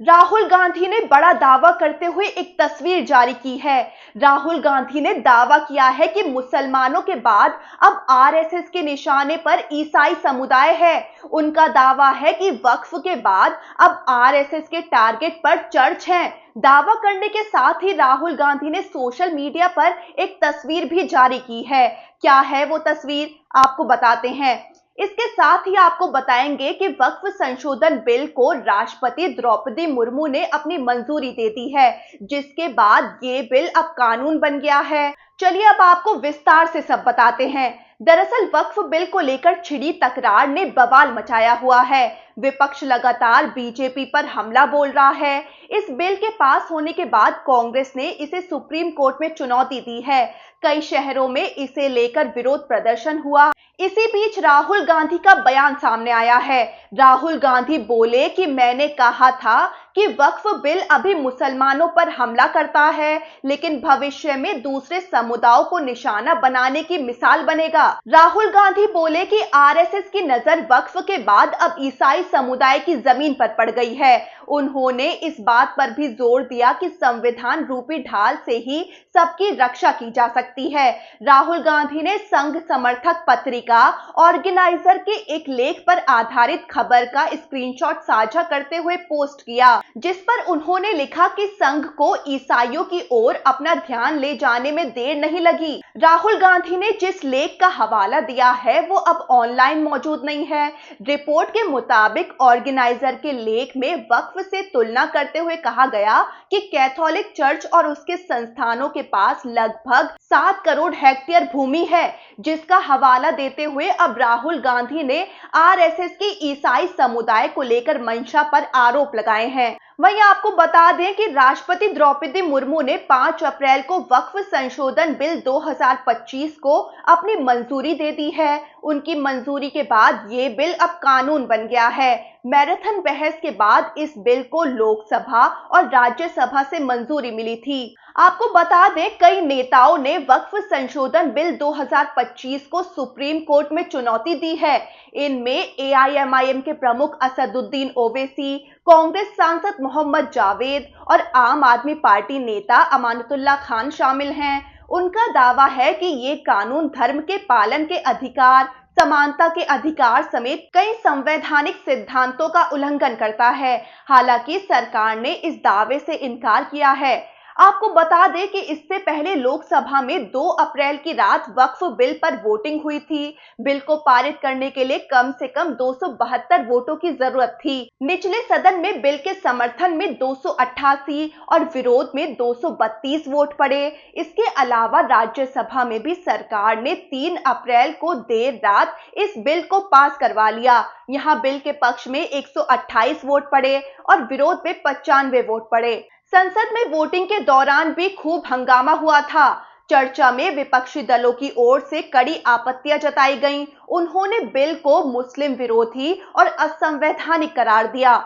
राहुल गांधी ने बड़ा दावा करते हुए एक तस्वीर जारी की है। राहुल गांधी ने दावा किया है कि मुसलमानों के बाद अब आरएसएस के निशाने पर ईसाई समुदाय है। उनका दावा है कि वक्फ के बाद अब आरएसएस के टारगेट पर चर्च है। दावा करने के साथ ही राहुल गांधी ने सोशल मीडिया पर एक तस्वीर भी जारी की है। क्या है वो तस्वीर, आपको बताते हैं। इसके साथ ही आपको बताएंगे कि वक्फ संशोधन बिल को राष्ट्रपति द्रौपदी मुर्मू ने अपनी मंजूरी दे दी है, जिसके बाद ये बिल अब कानून बन गया है। चलिए अब आपको विस्तार से सब बताते हैं। दरअसल वक्फ बिल को लेकर छिड़ी तकरार ने बवाल मचाया हुआ है। विपक्ष लगातार बीजेपी पर हमला बोल रहा है। इस बिल के पास होने के बाद कांग्रेस ने इसे सुप्रीम कोर्ट में चुनौती दी है। कई शहरों में इसे लेकर विरोध प्रदर्शन हुआ। इसी बीच राहुल गांधी का बयान सामने आया है। राहुल गांधी बोले कि मैंने कहा था कि वक्फ बिल अभी मुसलमानों पर हमला करता है, लेकिन भविष्य में दूसरे समुदायों को निशाना बनाने की मिसाल बनेगा। राहुल गांधी बोले कि आरएसएस की नजर वक्फ के बाद अब ईसाई समुदाय की जमीन पर पड़ गई है। उन्होंने इस बात पर भी जोर दिया कि संविधान रूपी ढाल से ही सबकी रक्षा की जा सकती है। राहुल गांधी ने संघ समर्थक पत्रिका ऑर्गेनाइजर के एक लेख पर आधारित खबर का स्क्रीनशॉट साझा करते हुए पोस्ट किया, जिस पर उन्होंने लिखा कि संघ को ईसाइयों की ओर अपना ध्यान ले जाने में देर नहीं लगी। राहुल गांधी ने जिस लेख का हवाला दिया है वो अब ऑनलाइन मौजूद नहीं है। रिपोर्ट के मुताबिक ऑर्गेनाइजर के लेख में वक्फ से तुलना करते हुए कहा गया कि कैथोलिक चर्च और उसके संस्थानों के पास लगभग 7 करोड़ हेक्टेयर भूमि है, जिसका हवाला देते हुए अब राहुल गांधी ने आरएसएस की ईसाई समुदाय को लेकर मंशा पर आरोप लगाए हैं। वहीं आपको बता दें कि राष्ट्रपति द्रौपदी मुर्मू ने 5 अप्रैल को वक्फ संशोधन बिल 2025 को अपनी मंजूरी दे दी है। उनकी मंजूरी के बाद ये बिल अब कानून बन गया है। मैराथन बहस के बाद इस बिल को लोकसभा और राज्यसभा से मंजूरी मिली थी। आपको बता दें कई नेताओं ने वक्फ संशोधन बिल 2025 को सुप्रीम कोर्ट में चुनौती दी है। इनमें एआईएमआईएम के प्रमुख असदुद्दीन ओवैसी, कांग्रेस सांसद मोहम्मद जावेद और आम आदमी पार्टी नेता अमानतुल्लाह खान शामिल हैं। उनका दावा है कि ये कानून धर्म के पालन के अधिकार, समानता के अधिकार समेत कई संवैधानिक सिद्धांतों का उल्लंघन करता है। हालांकि सरकार ने इस दावे से इनकार किया है। आपको बता दें कि इससे पहले लोकसभा में 2 अप्रैल की रात वक्फ बिल पर वोटिंग हुई थी। बिल को पारित करने के लिए कम से कम 272 वोटों की जरूरत थी। निचले सदन में बिल के समर्थन में 288 और विरोध में 232 वोट पड़े। इसके अलावा राज्यसभा में भी सरकार ने 3 अप्रैल को देर रात इस बिल को पास करवा लिया। यहाँ बिल के पक्ष में 128 वोट पड़े और विरोध में 95 वोट पड़े। संसद में वोटिंग के दौरान भी खूब हंगामा हुआ था। चर्चा में विपक्षी दलों की ओर से कड़ी आपत्तियां जताई गईं। उन्होंने बिल को मुस्लिम विरोधी और असंवैधानिक करार दिया।